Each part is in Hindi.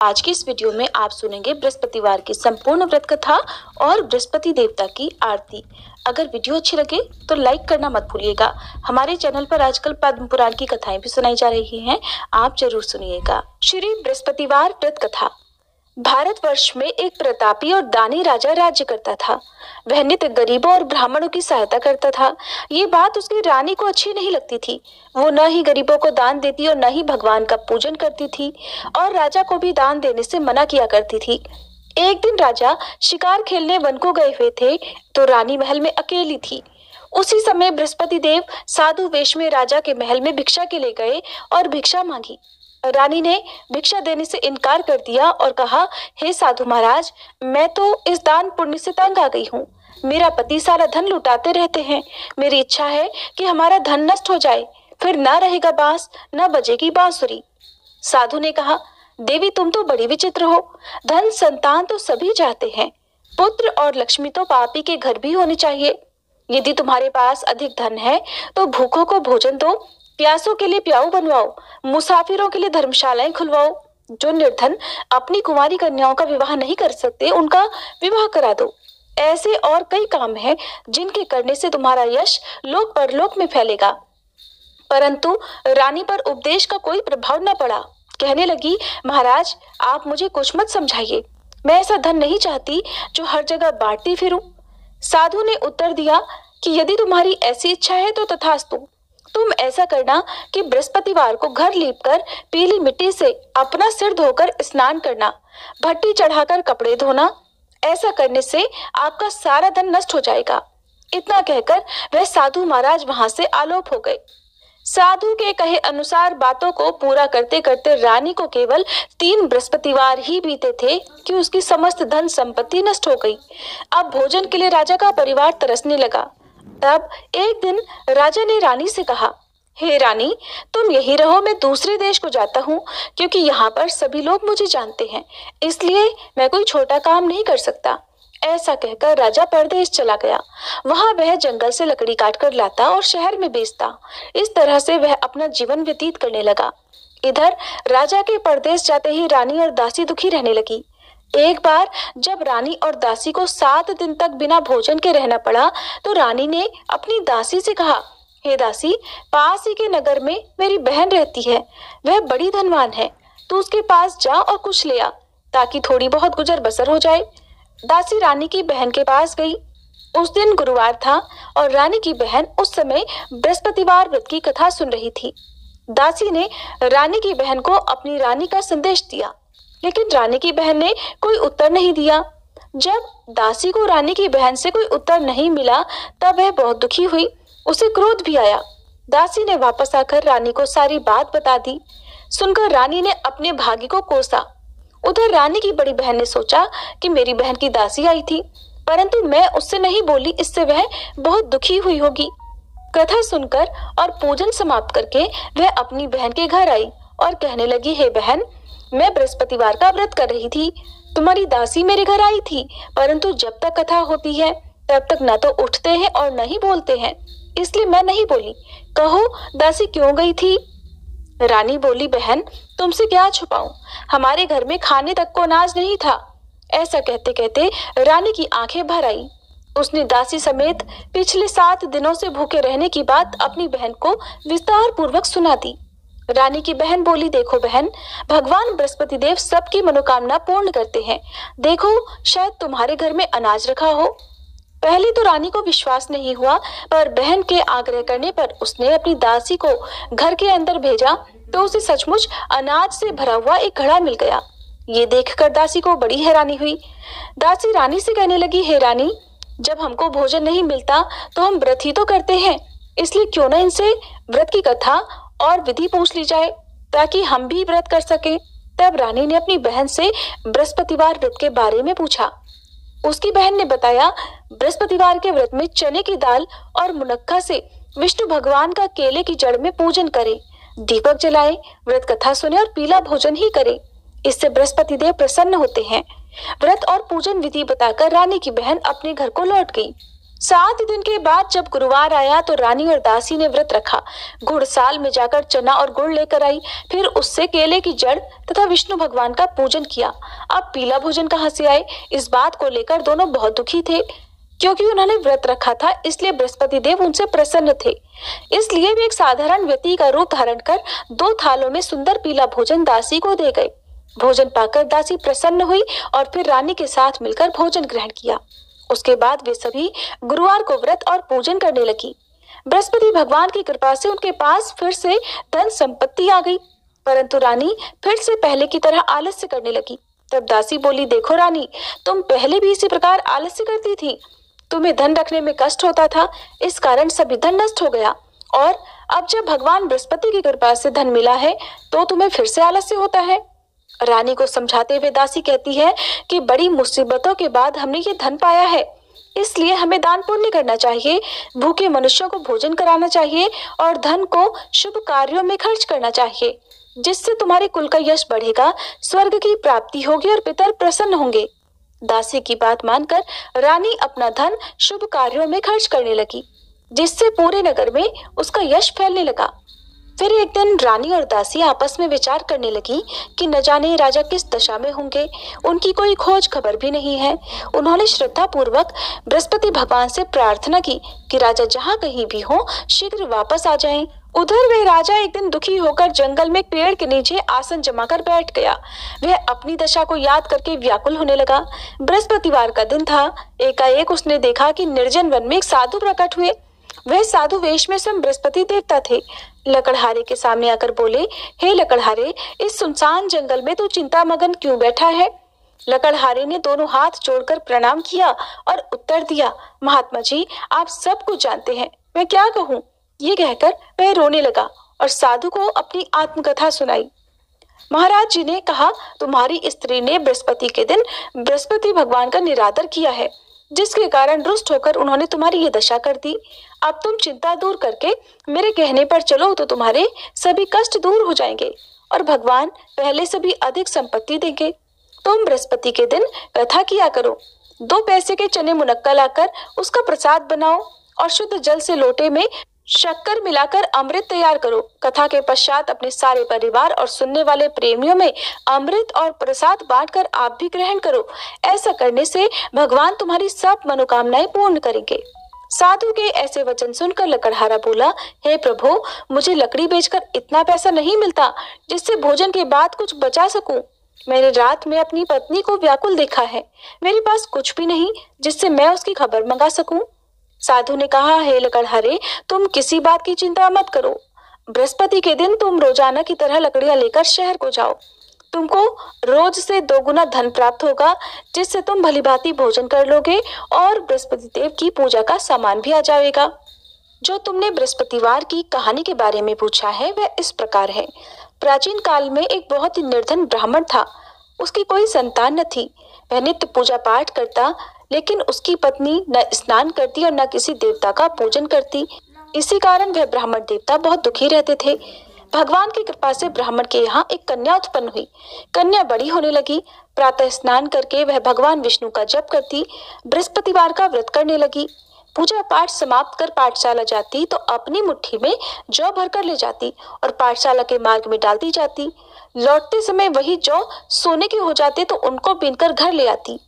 आज की इस वीडियो में आप सुनेंगे बृहस्पतिवार की संपूर्ण व्रत कथा और बृहस्पति देवता की आरती। अगर वीडियो अच्छी लगे तो लाइक करना मत भूलिएगा। हमारे चैनल पर आजकल पद्म पुराण की कथाएं भी सुनाई जा रही हैं, आप जरूर सुनिएगा। श्री बृहस्पतिवार व्रत कथा। भारतवर्ष में एक प्रतापी और दानी राजा राज्य करता था। वह नित्य गरीबों और ब्राह्मणों की सहायता करता था। ये बात उसकी रानी को अच्छी नहीं लगती थी। वो न ही गरीबों को दान देती और न ही भगवान का पूजन करती थी और राजा को भी दान देने से मना किया करती थी। एक दिन राजा शिकार खेलने वन को गए हुए थे तो रानी महल में अकेली थी। उसी समय बृहस्पति देव साधु वेश में राजा के महल में भिक्षा के लिए गए और भिक्षा मांगी। रानी ने भिक्षा देने से इनकार कर दिया और कहा, हे साधु महाराज, मैं तो इस दान पुण्य से तंग आ गई हूँ। मेरा पति सारा धन लुटाते रहते हैं। मेरी इच्छा है कि हमारा धन नष्ट हो जाए, फिर ना रहेगा बांस, ना बजेगी बांसुरी। साधु ने कहा, देवी तुम तो बड़ी विचित्र हो। धन संतान तो सभी चाहते हैं, पुत्र और लक्ष्मी तो पापी के घर भी होनी चाहिए। यदि तुम्हारे पास अधिक धन है तो भूखों को भोजन दो, प्यासों के लिए प्याऊ बनवाओ, मुसाफिरों के लिए धर्मशालाएं खुलवाओ। जो निर्धन अपनी कुंवारी कन्याओं का विवाह नहीं कर सकते उनका विवाह करा दो। ऐसे और कई काम हैं जिनके करने से तुम्हारा यश लोक परलोक में फैलेगा। परंतु रानी पर उपदेश का कोई प्रभाव न पड़ा। कहने लगी, महाराज आप मुझे कुछ मत समझाइए। मैं ऐसा धन नहीं चाहती जो हर जगह बांटती फिरूं। साधु ने उत्तर दिया कि यदि तुम्हारी ऐसी इच्छा है तो तथास्तु। तुम ऐसा करना कि बृहस्पतिवार को घर लीपकर पीली मिट्टी से अपना सिर धोकर स्नान करना, भट्टी चढ़ाकर कपड़े धोना। ऐसा करने से आपका सारा धन नष्ट हो जाएगा। इतना कहकर वह साधु महाराज वहां से आलोप हो गए। साधु के कहे अनुसार बातों को पूरा करते करते रानी को केवल 3 बृहस्पतिवार ही बीते थे कि उसकी समस्त धन संपत्ति नष्ट हो गई। अब भोजन के लिए राजा का परिवार तरसने लगा। तब एक दिन राजा ने रानी से कहा, हे रानी, तुम यही रहो, मैं दूसरे देश को जाता हूँ, क्योंकि यहाँ पर सभी लोग मुझे जानते हैं, इसलिए मैं कोई छोटा काम नहीं कर सकता। ऐसा कहकर राजा परदेश चला गया। वहां वह जंगल से लकड़ी काट कर लाता और शहर में बेचता। इस तरह से वह अपना जीवन व्यतीत करने लगा। इधर राजा के परदेश जाते ही रानी और दासी दुखी रहने लगी। एक बार जब रानी और दासी को 7 दिन तक बिना भोजन के रहना पड़ा तो रानी ने अपनी दासी से कहा, हे दासी, पास ही के नगर में मेरी बहन रहती है, वह बड़ी धनवान है, तू उसके पास जा और कुछ ले आ ताकि थोड़ी बहुत गुजर बसर हो जाए। दासी रानी की बहन के पास गई। उस दिन गुरुवार था और रानी की बहन उस समय बृहस्पतिवार व्रत की कथा सुन रही थी। दासी ने रानी की बहन को अपनी रानी का संदेश दिया, लेकिन रानी की बहन ने कोई उत्तर नहीं दिया। जब दासी को रानी की बहन से कोई उत्तर नहीं मिला तब वह बहुत दुखी हुई। उसे क्रोध भी आया। दासी ने वापस आकर रानी को सारी बात बता दी। सुनकर रानी ने अपने भाग्य को कोसा। उधर रानी की बड़ी बहन ने सोचा कि मेरी बहन की दासी आई थी, परंतु मैं उससे नहीं बोली, इससे वह बहुत दुखी हुई होगी। कथा सुनकर और पूजन समाप्त करके वह अपनी बहन के घर आई और कहने लगी, हे बहन, मैं बृहस्पतिवार का व्रत कर रही थी। तुम्हारी दासी मेरे घर आई थी, परंतु जब तक कथा होती है तब तक न तो उठते हैं और न ही बोलते हैं, इसलिए मैं नहीं बोली। कहो दासी क्यों गई थी? रानी बोली, बहन तुमसे क्या छुपाऊं, हमारे घर में खाने तक को अनाज नहीं था। ऐसा कहते कहते रानी की आंखें भर आई। उसने दासी समेत पिछले 7 दिनों से भूखे रहने की बात अपनी बहन को विस्तार पूर्वक सुना दी। रानी की बहन बोली, देखो बहन, भगवान बृहस्पति देव सबकी मनोकामना पूर्ण करते हैं। देखो शायद तुम्हारे घर में अनाज रखा हो। पहले तो रानी को विश्वास नहीं हुआ, पर बहन के आग्रह करने पर उसने अपनी दासी को घर के अंदर भेजा तो उसे सचमुच अनाज से भरा हुआ एक घड़ा मिल गया। ये देखकर दासी को बड़ी हैरानी हुई। दासी रानी से कहने लगी, हे रानी, जब हमको भोजन नहीं मिलता तो हम व्रत ही तो करते हैं, इसलिए क्यों न इनसे व्रत की कथा और विधि पूछ ली जाए ताकि हम भी व्रत कर सकें। तब रानी ने अपनी बहन से बृहस्पतिवार व्रत के बारे में पूछा। उसकी बहन ने बताया, बृहस्पतिवार के व्रत में चने की दाल और मुनक्का से विष्णु भगवान का केले की जड़ में पूजन करे, दीपक जलाए, व्रत कथा सुने और पीला भोजन ही करे। इससे बृहस्पति देव प्रसन्न होते हैं। व्रत और पूजन विधि बताकर रानी की बहन अपने घर को लौट गई। 7 दिन के बाद जब गुरुवार आया तो रानी और दासी ने व्रत रखा। घुड़साल में जाकर चना और गुड़ लेकर आई, फिर उससे केले की जड़ तथा विष्णु भगवान का पूजन किया। अब पीला भोजन कहाँ से आए, इस बात को लेकर दोनों बहुत दुखी थे। क्योंकि उन्होंने व्रत रखा था, इसलिए बृहस्पति देव उनसे प्रसन्न थे। इसलिए वे एक साधारण व्यक्ति का रूप धारण कर 2 थालों में सुंदर पीला भोजन दासी को दे गए। भोजन पाकर दासी प्रसन्न हुई और फिर रानी के साथ मिलकर भोजन ग्रहण किया। उसके बाद वे सभी गुरुवार को व्रत और पूजन करने लगी। बृहस्पति भगवान की कृपा से उनके पास फिर से धन संपत्ति आ गई, परंतु रानी फिर से पहले की तरह आलस्य करने लगी। तब दासी बोली, देखो रानी, तुम पहले भी इसी प्रकार आलस्य करती थी। तुम्हें धन रखने में कष्ट होता था, इस कारण सभी धन नष्ट हो गया, और अब जब भगवान बृहस्पति की कृपा से धन मिला है तो तुम्हें फिर से आलस्य होता है। रानी को समझाते हुए दासी कहती है कि बड़ी मुसीबतों के बाद हमने ये धन पाया है, इसलिए हमें दान पुण्य करना चाहिए, भूखे मनुष्यों को भोजन कराना चाहिए और धन को शुभ कार्यों में खर्च करना चाहिए, जिससे तुम्हारे कुल का यश बढ़ेगा, स्वर्ग की प्राप्ति होगी और पितर प्रसन्न होंगे। दासी की बात मानकर रानी अपना धन शुभ कार्यों में खर्च करने लगी, जिससे पूरे नगर में उसका यश फैलने लगा। फिर एक दिन रानी और दासी आपस में विचार करने लगी कि न जाने राजा किस दशा में होंगे, उनकी कोई खोज खबर भी नहीं है। उन्होंने श्रद्धा पूर्वक बृहस्पति भगवान से प्रार्थना की कि राजा जहाँ कहीं भी हो शीघ्र वापस आ जाएं। उधर वह राजा एक दिन दुखी होकर जंगल में पेड़ के नीचे आसन जमाकर बैठ गया। वह अपनी दशा को याद करके व्याकुल होने लगा। बृहस्पतिवार का दिन था। एकाएक उसने देखा कि निर्जन वन में एक साधु प्रकट हुए। वह साधु वेश में स्वयं बृहस्पति देवता थे। लकड़हारे के सामने आकर बोले, हे लकड़हारे, इस सुनसान जंगल में तू चिंता मगन क्यों बैठा है? लकड़हारे ने दोनों हाथ जोड़कर प्रणाम किया और उत्तर दिया, महात्मा जी, आप सब कुछ जानते हैं, मैं क्या कहूँ। ये कहकर वह रोने लगा और साधु को अपनी आत्मकथा सुनाई। महाराज जी ने कहा, तुम्हारी स्त्री ने बृहस्पति के दिन बृहस्पति भगवान का निरादर किया है, जिसके कारण रुष्ट होकर उन्होंने तुम्हारी ये दशा कर दी। अब तुम चिंता दूर करके मेरे कहने पर चलो तो तुम्हारे सभी कष्ट दूर हो जाएंगे और भगवान पहले से भी अधिक संपत्ति देंगे। तुम बृहस्पति के दिन कथा किया करो। 2 पैसे के चने मुनक्का लाकर उसका प्रसाद बनाओ और शुद्ध जल से लोटे में शक्कर मिलाकर अमृत तैयार करो। कथा के पश्चात अपने सारे परिवार और सुनने वाले प्रेमियों में अमृत और प्रसाद बांटकर आप भी ग्रहण करो। ऐसा करने से भगवान तुम्हारी सब मनोकामनाएं पूर्ण करेंगे। साधु के ऐसे वचन सुनकर लकड़हारा बोला, हे प्रभु, मुझे लकड़ी बेचकर इतना पैसा नहीं मिलता जिससे भोजन के बाद कुछ बचा सकूं। मैंने रात में अपनी पत्नी को व्याकुल देखा है। मेरे पास कुछ भी नहीं जिससे मैं उसकी खबर मंगा सकूं। साधु ने कहा, हे लकड़हारे, तुम किसी बात की चिंता मत करो। बृहस्पति के दिन तुम रोजाना की तरह लकड़ियां लेकर शहर को जाओ। तुमको रोज से 2 गुना धन प्राप्त होगा, जिससे तुम भलीभांति भोजन कर लोगे और बृहस्पति देव की पूजा का सामान भी आ जाएगा। जो तुमने बृहस्पतिवार की कहानी के बारे में पूछा है वह इस प्रकार है। प्राचीन काल में एक बहुत ही निर्धन ब्राह्मण था। उसकी कोई संतान न थी। वह नित्य पूजा पाठ करता, लेकिन उसकी पत्नी न स्नान करती और न किसी देवता का पूजन करती। इसी कारण वह ब्राह्मण देवता बहुत दुखी रहते थे। भगवान की कृपा से ब्राह्मण के यहाँ एक कन्या उत्पन्न हुई। कन्या बड़ी होने लगी। प्रातः स्नान करके वह भगवान विष्णु का जप करती, बृहस्पतिवार का व्रत करने लगी। पूजा पाठ समाप्त कर पाठशाला जाती तो अपनी मुट्ठी में जौ भरकर ले जाती और पाठशाला के मार्ग में डालती जाती। लौटते समय वही जौ सोने के हो जाते तो उनको बीनकर घर ले आती।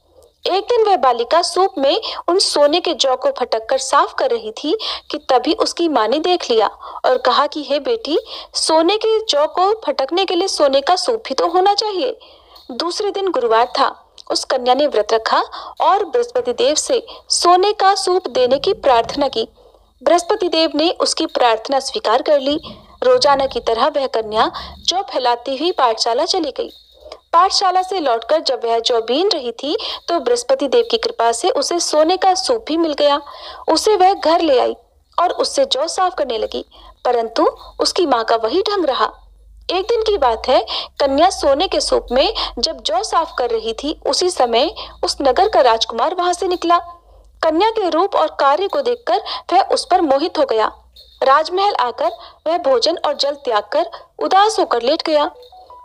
एक दिन वह बालिका सूप में उन सोने के जौ को फटक कर साफ कर रही थी कि तभी उसकी माँ ने देख लिया और कहा कि हे बेटी, सोने के जौ को फटकने के लिए सोने का सूप भी तो होना चाहिए। दूसरे दिन गुरुवार था। उस कन्या ने व्रत रखा और बृहस्पति देव से सोने का सूप देने की प्रार्थना की। बृहस्पति देव ने उसकी प्रार्थना स्वीकार कर ली। रोजाना की तरह वह कन्या जौ फैलाती हुई पाठशाला चली गई। पाठशाला से लौटकर जब वह जौ बीन रही थी तो बृहस्पति देव की कृपा से उसे सोने का सूप भी मिल गया। उसे वह घर ले आई और उससे जौ साफ करने लगी, परंतु उसकी माँ का वही ढंग रहा। एक दिन की बात है, कन्या सोने के सूप में जब जौ साफ कर रही थी, उसी समय उस नगर का राजकुमार वहां से निकला। कन्या के रूप और कार्य को देखकर वह उस पर मोहित हो गया। राजमहल आकर वह भोजन और जल त्याग कर उदास होकर लेट गया।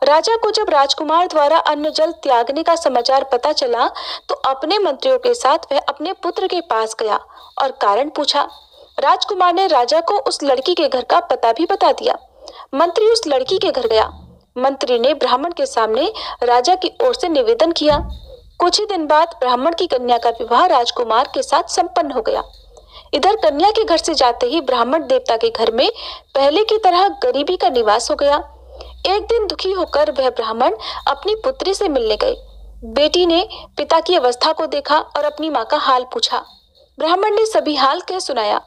राजा को जब राजकुमार द्वारा अन्न जल त्यागने का समाचार पता चला तो अपने मंत्रियों के साथ वह अपने पुत्र के पास गया और कारण पूछा। राजकुमार ने राजा को उस लड़की के घर का पता भी बता दिया। मंत्री उस लड़की के घर गया। मंत्री ने ब्राह्मण के सामने राजा की ओर से निवेदन किया। कुछ ही दिन बाद ब्राह्मण की कन्या का विवाह राजकुमार के साथ संपन्न हो गया। इधर कन्या के घर से जाते ही ब्राह्मण देवता के घर में पहले की तरह गरीबी का निवास हो गया। एक दिन दुखी होकर वह ब्राह्मण अपनी पुत्री से मिलने गए। बेटी ने पिता की अवस्था को देखा और अपनी माँ का हाल पूछा। ब्राह्मण ने सभी हाल कह सुनाया।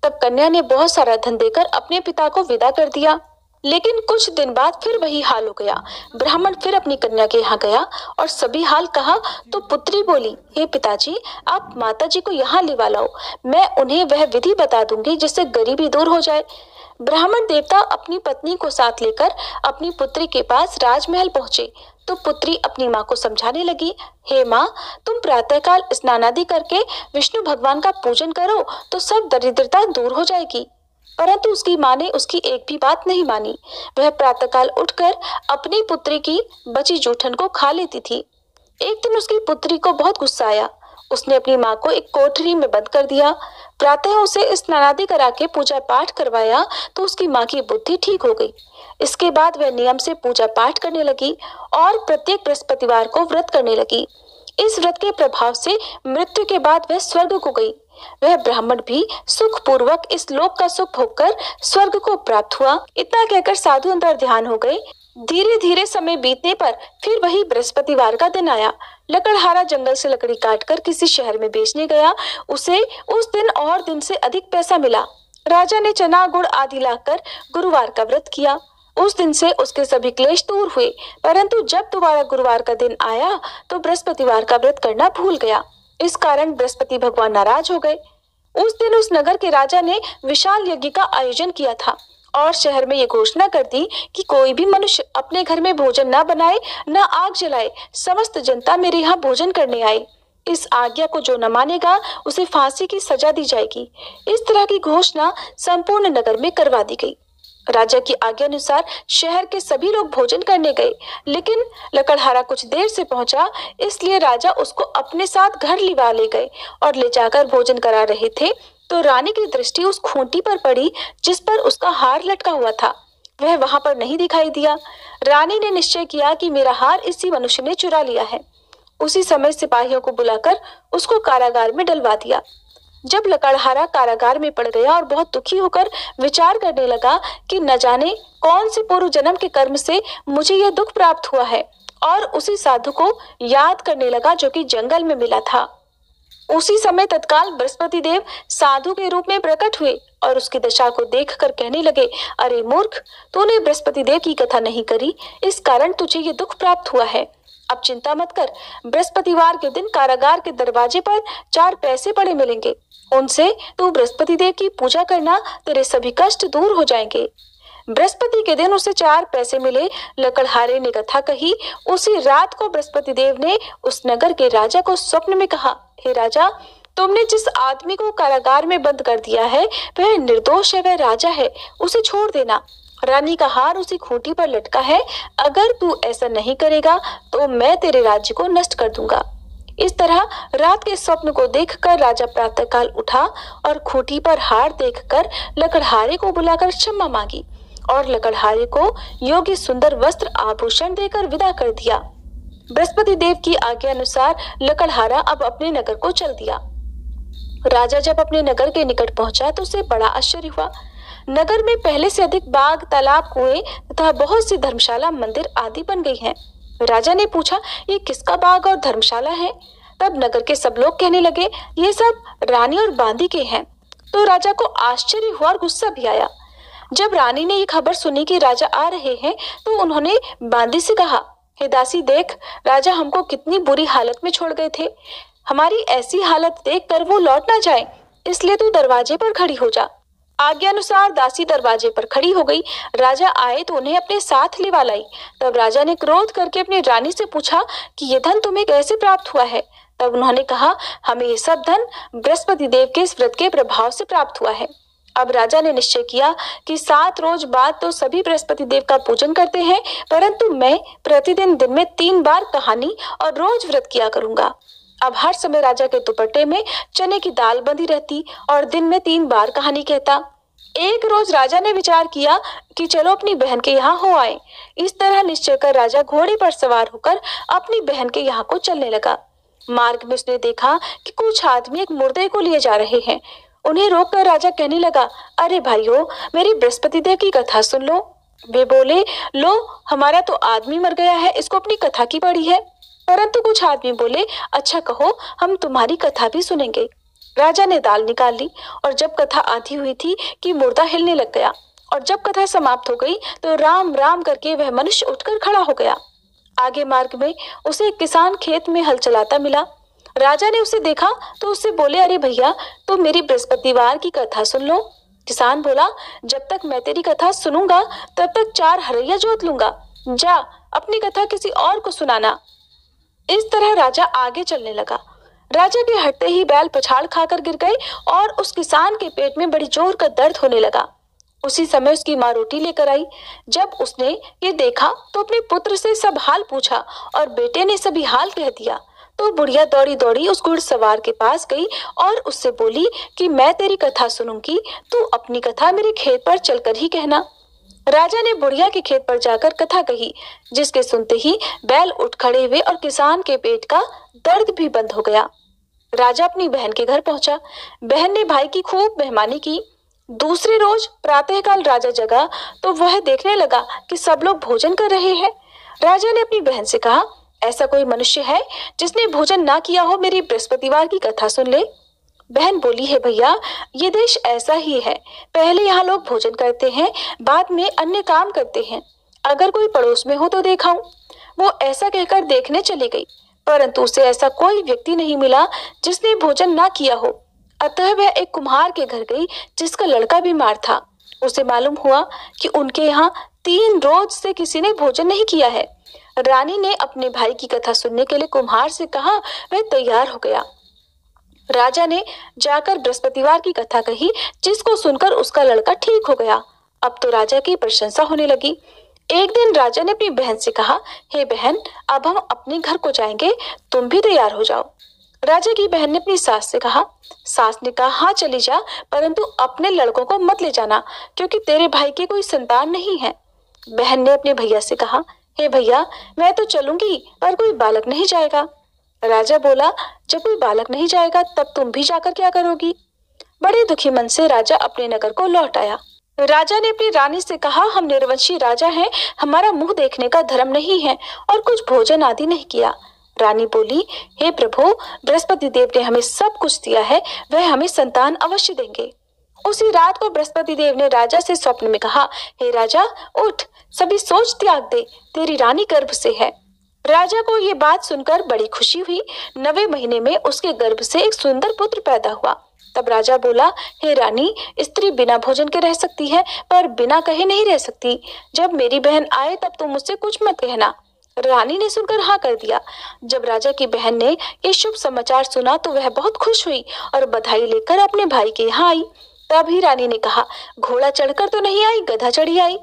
तब कन्या ने बहुत सारा धन देकर अपने पिता को विदा कर दिया। लेकिन कुछ दिन बाद फिर वही हाल हो गया। ब्राह्मण फिर अपनी कन्या के यहाँ गया और सभी हाल कहा तो पुत्री बोली, हे पिताजी, आप माताजी को यहाँ लिवा लाओ, मैं उन्हें वह विधि बता दूंगी जिससे गरीबी दूर हो जाए। ब्राह्मण देवता अपनी पत्नी को साथ लेकर अपनी पुत्री के पास राजमहल पहुंचे तो पुत्री अपनी माँ को समझाने लगी, हे माँ, तुम प्रातःकाल स्नानादि करके विष्णु भगवान का पूजन करो तो सब दरिद्रता दूर हो जाएगी। परंतु उसकी माँ ने उसकी एक भी बात नहीं मानी। वह प्रातःकाल उठकर अपनी पुत्री की बची जूठन को खा लेती थी। एक दिन उसकी पुत्री को बहुत गुस्सा आया। उसने अपनी माँ को एक कोठरी में बंद कर दिया। प्रातः उसे स्नानादि करा के पूजा पाठ करवाया तो उसकी माँ की बुद्धि ठीक हो गई। इसके बाद वह नियम से पूजा पाठ करने लगी और प्रत्येक बृहस्पतिवार को व्रत करने लगी। इस व्रत के प्रभाव से मृत्यु के बाद वह स्वर्ग को गई। वह ब्राह्मण भी सुख पूर्वक इस लोक का सुख भोगकर स्वर्ग को प्राप्त हुआ। इतना कहकर साधु अंतर ध्यान हो गए। धीरे धीरे समय बीतने पर फिर वही बृहस्पतिवार का दिन आया। लकड़हारा जंगल से लकड़ी काटकर किसी शहर में बेचने गया। उसे उस दिन और दिन से अधिक पैसा मिला। राजा ने चना गुड़ आदि लाकर गुरुवार का व्रत किया। उस दिन से उसके सभी क्लेश दूर हुए। परंतु जब दोबारा गुरुवार का दिन आया तो बृहस्पतिवार का व्रत करना भूल गया। इस कारण बृहस्पति भगवान नाराज हो गए। उस दिन उस नगर के राजा ने विशाल यज्ञ का आयोजन किया था और शहर में ये घोषणा कर दी कि कोई भी मनुष्य अपने घर में भोजन न बनाए न आग जलाए, समस्त जनता मेरे यहाँ भोजन करने आए। इस आज्ञा को जो न मानेगा उसे फांसी की सजा दी जाएगी। इस तरह की घोषणा संपूर्ण नगर में करवा दी गई। राजा की आज्ञा अनुसार शहर के सभी लोग भोजन करने गए, लेकिन लकड़हारा कुछ देर से पहुंचा, इसलिए राजा उसको अपने साथ घर लिवा ले गए और ले जाकर भोजन करा रहे थे तो रानी की दृष्टि उस खूंटी पर पड़ी जिस पर उसका हार लटका हुआ था। वह वहां पर नहीं दिखाई दिया। रानी ने निश्चय किया कि मेरा हार इसी मनुष्य ने चुरा लिया है। उसी समय सिपाहियों को बुलाकर उसको कारागार में डलवा दिया। जब लकड़हारा कारागार में पड़ गया और बहुत दुखी होकर विचार करने लगा कि न जाने कौन से पूर्व जन्म के कर्म से मुझे यह दुख प्राप्त हुआ है, और उसी साधु को याद करने लगा जो कि जंगल में मिला था। उसी समय तत्काल बृहस्पति देव साधु के रूप में प्रकट हुए और उसकी दशा को देखकर कहने लगे, अरे मूर्ख, तूने बृहस्पति देव की कथा नहीं करी, इस कारण तुझे ये दुख प्राप्त हुआ है। अब चिंता मत कर, बृहस्पतिवार के दिन कारागार के दरवाजे पर 4 पैसे पड़े मिलेंगे, उनसे तू बृहस्पति देव की पूजा करना, तेरे सभी कष्ट दूर हो जाएंगे। बृहस्पति के दिन उसे 4 पैसे मिले। लकड़हारे ने कथा कही। उसी रात को बृहस्पति देव ने उस नगर के राजा को स्वप्न में कहा, हे राजा, तुमने जिस आदमी को कारागार में बंद कर दिया है वह निर्दोष है, वह राजा है, उसे छोड़ देना। रानी का हार उसी खूंटी पर लटका है, अगर तू ऐसा नहीं करेगा तो मैं तेरे राज्य को नष्ट कर दूंगा। इस तरह रात के स्वप्न को देखकर राजा प्रातःकाल उठा और खूंटी पर हार देखकर लकड़हारे को बुलाकर क्षमा मांगी और लकड़हारे को योग्य सुंदर वस्त्र आभूषण देकर विदा कर दिया। बृहस्पति देव की आज्ञा अनुसार लकड़हारा अब अपने नगर को चल दिया। राजा जब अपने नगर के निकट पहुंचा तो उसे बड़ा आश्चर्य हुआ। नगर में पहले से अधिक बाग, तालाब, कुएं तथा बहुत सी धर्मशाला, मंदिर आदि बन गई हैं। राजा ने पूछा, ये किसका बाग और धर्मशाला है? तब नगर के सब लोग कहने लगे, ये सब रानी और बांदी के हैं। तो राजा को आश्चर्य हुआ और गुस्सा भी आया। जब रानी ने ये खबर सुनी कि राजा आ रहे हैं तो उन्होंने बांदी से कहा, हे दासी, देख, राजा हमको कितनी बुरी हालत में छोड़ गए थे। हमारी ऐसी हालत देखकर वो लौट ना जाए, इसलिए तू दरवाजे पर खड़ी हो जा। आज्ञा अनुसार दासी दरवाजे पर खड़ी हो गई। राजा आए तो उन्हें अपने साथ लिवा लाई। तब राजा ने क्रोध करके अपनी रानी से पूछा कि ये धन तुम्हें कैसे प्राप्त हुआ है? तब उन्होंने कहा, हमें ये सब धन बृहस्पति देव के इस व्रत के प्रभाव से प्राप्त हुआ है। अब राजा ने निश्चय किया कि 7 रोज बाद तो सभी बृहस्पति देव का पूजन करते हैं, परंतु मैं प्रतिदिन दिन में 3 बार कहानी और रोज व्रत किया करूंगा। अब हर समय राजा के दुपट्टे में चने की दाल बंधी रहती और दिन में 3 बार कहानी कहता। एक रोज राजा ने विचार किया कि चलो अपनी बहन के यहाँ हो आए। इस तरह निश्चय कर राजा घोड़े पर सवार होकर अपनी बहन के यहाँ को चलने लगा। मार्ग में उसने देखा कि कुछ आदमी एक मुर्दे को लिए जा रहे हैं। उन्हें रोककर राजा कहने लगा, अरे भाइयों, मेरी बृहस्पति देव की कथा सुन लो। वे बोले, लो, हमारा तो आदमी मर गया है, इसको अपनी कथा की पड़ी है। परंतु कुछ आदमी बोले, अच्छा कहो, हम तुम्हारी कथा भी सुनेंगे। राजा ने दाल निकाल ली और जब कथा आधी हुई थी कि मुर्दा हिलने लग गया, और जब कथा समाप्त हो गई तो राम राम करके वह मनुष्य उठकर खड़ा हो गया। आगे मार्ग में उसे एक किसान खेत में हल चलाता मिला। राजा ने उसे देखा तो उससे बोले, अरे भैया, तो मेरी बृहस्पतिवार की कथा सुन लो। किसान बोला, जब तक मैं तेरी कथा सुनूंगा तब तक 4 हरैया जोत लूंगा। जा, अपनी कथा किसी और को सुनाना। इस तरह राजा आगे चलने लगा। राजा के हटते ही बैल पछाड़ खाकर गिर गए और उस किसान के पेट में बड़ी जोर का दर्द होने लगा। उसी समय उसकी माँ रोटी लेकर आई। जब उसने ये देखा तो अपने पुत्र से सब हाल पूछा और बेटे ने सभी हाल कह दिया। तो बुढ़िया दौड़ी दौड़ी उस घुड़सवार के पास गई और उससे बोली कि मैं तेरी कथा सुनूंगी, तू अपनी कथा मेरे खेत पर चलकर ही कहना। राजा ने बुढ़िया के खेत पर जाकर कथा कही, जिसके सुनते ही बैल उठ खड़े हुए और किसान के पेट का दर्द भी बंद हो गया। राजा अपनी बहन के घर पहुंचा। बहन ने भाई की खूब मेहमानी की। दूसरे रोज प्रातःकाल राजा जगा तो वह देखने लगा कि सब लोग भोजन कर रहे हैं। राजा ने अपनी बहन से कहा, ऐसा कोई मनुष्य है जिसने भोजन ना किया हो, मेरी बृहस्पतिवार की कथा सुन ले। बहन बोली, है भैया, ये देश ऐसा ही है। पहले यहाँ लोग भोजन करते हैं, बाद में अन्य काम करते हैं। अगर कोई पड़ोस में हो तो देखाऊं। वो ऐसा कहकर देखने चली गई, परंतु उसे ऐसा कोई व्यक्ति नहीं मिला जिसने भोजन ना किया हो। अतः वह एक कुम्हार के घर गई जिसका लड़का बीमार था। उसे मालूम हुआ कि उनके यहाँ 3 रोज से किसी ने भोजन नहीं किया है। रानी ने अपने भाई की कथा सुनने के लिए कुम्हार से कहा। वह तैयार हो गया। राजा ने जाकर बृहस्पतिवार की कथा कही, जिसको सुनकर उसका लड़का ठीक हो गया। अब तो राजा की प्रशंसा होने लगी। एक दिन राजा ने अपनी बहन से कहा, हे बहन, अब हम अपने घर को जाएंगे, तुम भी तैयार हो जाओ। राजा की बहन ने अपनी सास से कहा। सास ने कहा, हाँ चली जा, परंतु अपने लड़कों को मत ले जाना, क्योंकि तेरे भाई की कोई संतान नहीं है। बहन ने अपने भैया से कहा, हे भैया, मैं तो चलूंगी, पर कोई बालक नहीं जाएगा। राजा बोला, जब कोई बालक नहीं जाएगा तब तुम भी जाकर क्या करोगी। बड़े दुखी मन से राजा अपने नगर को लौट आया। राजा ने अपनी रानी से कहा, हम निर्वंशी राजा हैं, हमारा मुंह देखने का धर्म नहीं है और कुछ भोजन आदि नहीं किया। रानी बोली, हे प्रभु, बृहस्पति देव ने हमें सब कुछ दिया है, वह हमें संतान अवश्य देंगे। उसी रात को बृहस्पति देव ने राजा से स्वप्न में कहा, हे राजा, उठ, सभी सोच त्याग दे, तेरी रानी गर्भ से है। राजा को ये बात सुनकर बड़ी खुशी हुई। 9वें महीने में उसके गर्भ से एक सुंदर पुत्र पैदा हुआ। तब राजा बोला, हे रानी, स्त्री बिना भोजन के रह सकती है, पर बिना कहे नहीं रह सकती। जब मेरी बहन आए तब तुम मुझसे कुछ मत कहना। रानी ने सुनकर हाँ कर दिया। जब राजा की बहन ने ये शुभ समाचार सुना तो वह बहुत खुश हुई और बधाई लेकर अपने भाई के यहाँ आई। तभी रानी ने कहा, घोड़ा चढ़कर तो नहीं आई, गधा चढ़ी आई।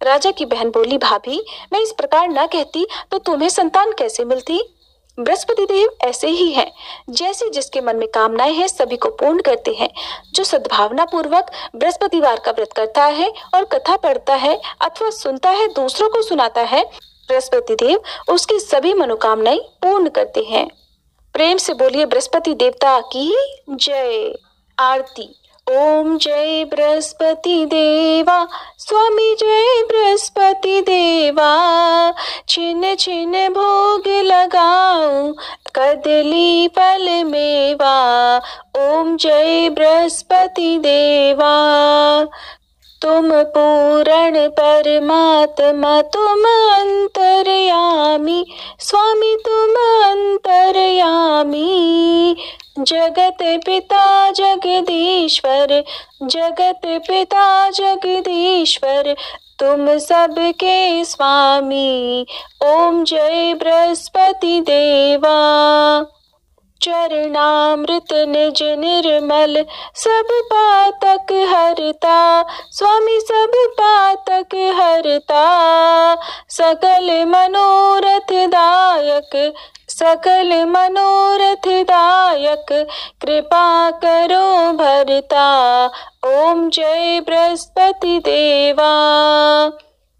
राजा की बहन बोली, भाभी, मैं इस प्रकार न कहती तो तुम्हें संतान कैसे मिलती। बृहस्पति देव ऐसे ही हैं, जैसे जिसके मन में कामनाएं हैं सभी को पूर्ण करते हैं। जो सद्भावना पूर्वक बृहस्पतिवार का व्रत करता है और कथा पढ़ता है अथवा सुनता है, दूसरों को सुनाता है, बृहस्पति देव उसकी सभी मनोकामनाएं पूर्ण करते हैं। प्रेम से बोलिए बृहस्पति देवता की जय। आरती। ओम जय बृहस्पति देवा, स्वामी जय बृहस्पति देवा, छिन छिन भोग लगाऊं, कदली फल मेवा। ओम जय बृहस्पति देवा। तुम पूर्ण परमात्मा, तुम अंतर्यामी, स्वामी तुम अंतर्यामी। जगत पिता जगदीश्वर, जगत पिता जगदीश्वर, तुम सबके स्वामी। ओम जय बृहस्पति देवा। चरणामृत निज निर्मल सब पातक हरता, स्वामी सब पातक हरता। सकल मनोरथ दायक, सकल मनोरथ दायक, कृपा करो भरता। ओम जय बृहस्पति देवा।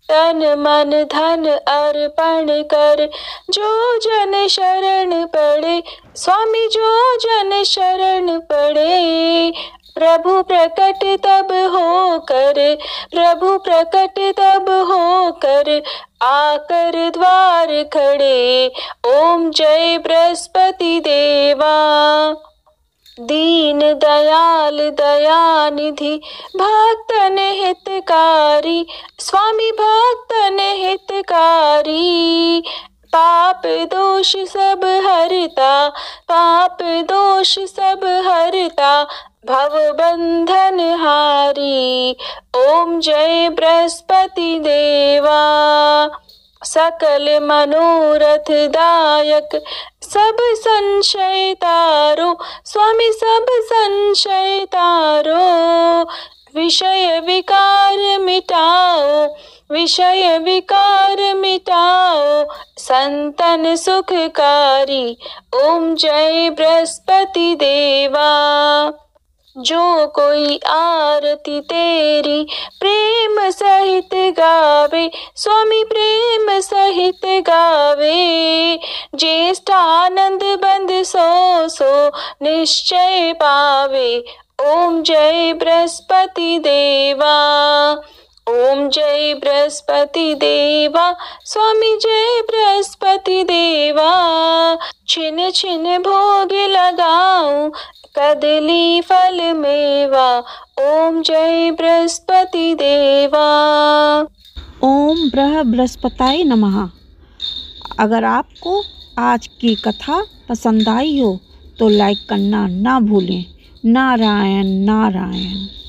तन मन धन अर्पण कर जो जन शरण पड़े, स्वामी जो जन शरण पड़े। प्रभु प्रकट तब हो कर, प्रभु प्रकट तब हो कर, आकर द्वार खड़े। ओम जय बृहस्पति देवा। दीन दयाल दयानिधि भक्तन हितकारी, स्वामी भक्तन हितकारी। पाप दोष सब हरता, पाप दोष सब हरता, भव बंधन हारी। ओम जय बृहस्पति देवा। सकल मनोरथ दायक सब संशय तारो, स्वामी सब संशय तारो। विषय विकार मिटाओ, विषय विकार मिटाओ, संतन सुखकारी। ओम जय बृहस्पति देवा। जो कोई आरती तेरी प्रेम सहित गावे, स्वामी प्रेम सहित गावे। ज्येष्ठानंद बंद सो सो निश्चय पावे। ओम जय बृहस्पति देवा। ओम जय बृहस्पति देवा, स्वामी जय बृहस्पति देवा। छिन छिन भोग लगाऊं कदली फल मेवा। ओम जय बृहस्पति देवा। ओम बृहस्पताय नमः। अगर आपको आज की कथा पसंद आई हो तो लाइक करना ना भूलें। नारायण नारायण।